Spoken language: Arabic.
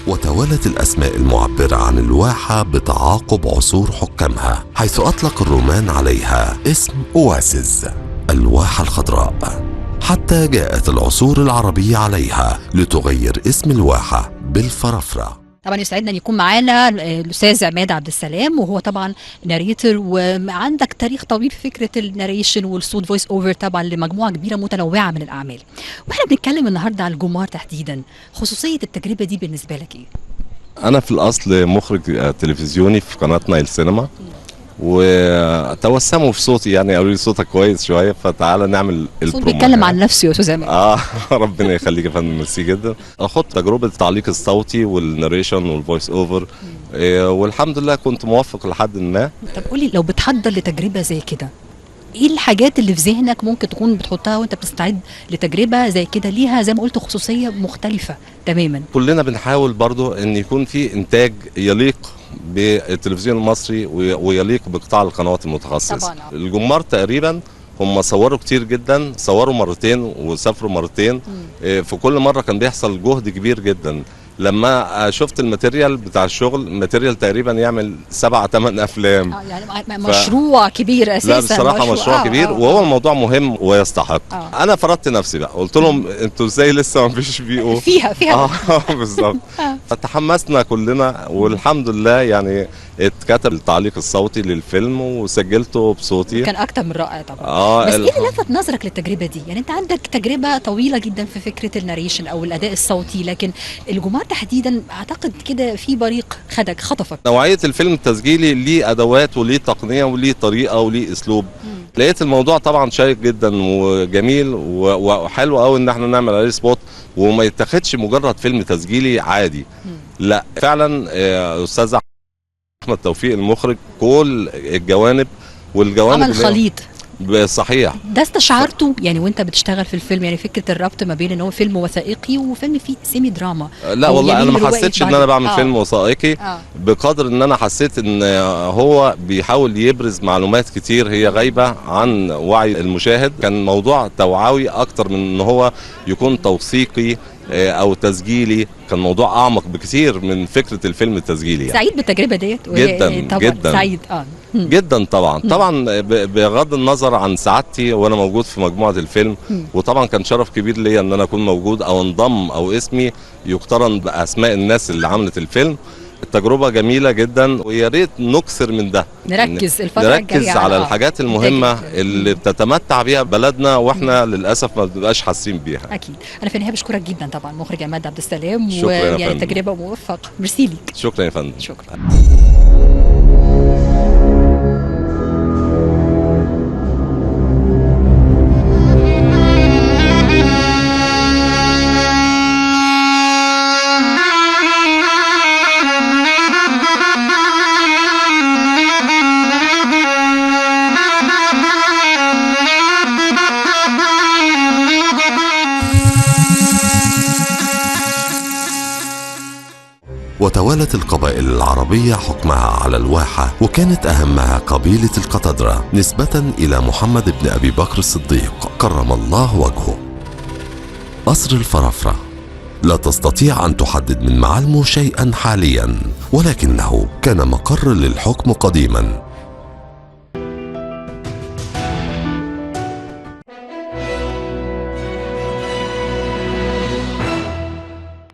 وتوالت الأسماء المعبرة عن الواحة بتعاقب عصور حكامها، حيث أطلق الرومان عليها اسم أواسز، الواحة الخضراء، حتى جاءت العصور العربية عليها لتغير اسم الواحة بالفرافرة. طبعا يسعدنا ان يكون معانا الاستاذ عماد عبد السلام، وهو طبعا ناريتور، وعندك تاريخ طويل في فكره الناريشن والصوت فويس اوفر طبعا لمجموعه كبيره متنوعه من الاعمال. واحنا بنتكلم النهارده على الجمار تحديدا، خصوصيه التجربه دي بالنسبه لك ايه؟ انا في الاصل مخرج تلفزيوني في قناه نايل سينما، وتوسموا في صوتي، يعني قالوا لي صوتك كويس شويه فتعالى نعمل الصوت بيتكلم عن نفسه يا استاذ عماد. ربنا يخليك يا فندم، ميرسي جدا. اخدت تجربه التعليق الصوتي والناريشن والفويس اوفر، والحمد لله كنت موفق لحد ما. طب قولي، لو بتحضر لتجربه زي كده، ايه الحاجات اللي في ذهنك ممكن تكون بتحطها وانت بتستعد لتجربه زي كده ليها زي ما قلت خصوصيه مختلفه تماما؟ كلنا بنحاول برضو ان يكون في انتاج يليق بالتلفزيون المصري ويليق بقطاع القنوات المتخصصه. طبعا. الجمار تقريبا هم صوروا كتير جدا، صوروا مرتين وسافروا مرتين. في كل مره كان بيحصل جهد كبير جدا. لما شفت الماتيريال بتاع الشغل، الماتيريال تقريبا يعمل 7-8 افلام. يعني مشروع كبير اساسا. لا بصراحه مشروع كبير، وهو الموضوع مهم ويستحق. انا فرضت نفسي بقى، قلت لهم انتوا ازاي لسه ما فيش بي او فيها بالظبط. فتحمسنا كلنا، والحمد لله يعني اتكتب التعليق الصوتي للفيلم وسجلته بصوتي. كان اكتر من رائع طبعا. بس ايه اللي لفت نظرك للتجربه دي؟ يعني انت عندك تجربه طويله جدا في فكره الناريشن او الاداء الصوتي، لكن الجمار تحديدا اعتقد كده في بريق خطفك. نوعيه الفيلم التسجيلي ليه ادوات وليه تقنيه وليه طريقه وليه اسلوب. لقيت الموضوع طبعا شيق جدا وجميل وحلو قوي ان احنا نعمل عليه سبوت، وما يتاخدش مجرد فيلم تسجيلي عادي. لا فعلا استاذ احمد توفيق المخرج كل الجوانب عمل خليط صحيح. ده استشعرته يعني وانت بتشتغل في الفيلم، يعني فكره الربط ما بين ان هو فيلم وثائقي وفيلم فيه سيمي دراما؟ لا والله انا ما حسيتش ان انا بعمل فيلم وثائقي بقدر ان انا حسيت ان هو بيحاول يبرز معلومات كتير هي غايبه عن وعي المشاهد. كان موضوع توعوي اكتر من ان هو يكون توثيقي او تسجيلي. كان موضوع اعمق بكثير من فكره الفيلم التسجيلي. يعني سعيد بالتجربه ديت؟ جدا طبعا جدا سعيد جدا طبعا بغض النظر عن سعادتي وانا موجود في مجموعه الفيلم. وطبعا كان شرف كبير ليا ان انا اكون موجود او انضم او اسمي يقترن باسماء الناس اللي عملت الفيلم. التجربه جميله جدا، ويا ريت نكثر من ده، نركز الفتره الجايه نركز على الحاجات المهمه اللي بتتمتع بيها بلدنا، واحنا للاسف ما بنبقاش حاسين بيها. اكيد. انا في النهايه بشكرك جدا طبعا مخرج عماد عبد السلام، ويعني تجربه موفقه. ميرسي ليك. شكرا يا فندم. شكرا. وتوالت القبائل العربية حكمها على الواحة، وكانت أهمها قبيلة القطدرة نسبة إلى محمد بن أبي بكر الصديق كرم الله وجهه. قصر الفرافرة لا تستطيع أن تحدد من معالمه شيئا حاليا، ولكنه كان مقر للحكم قديما،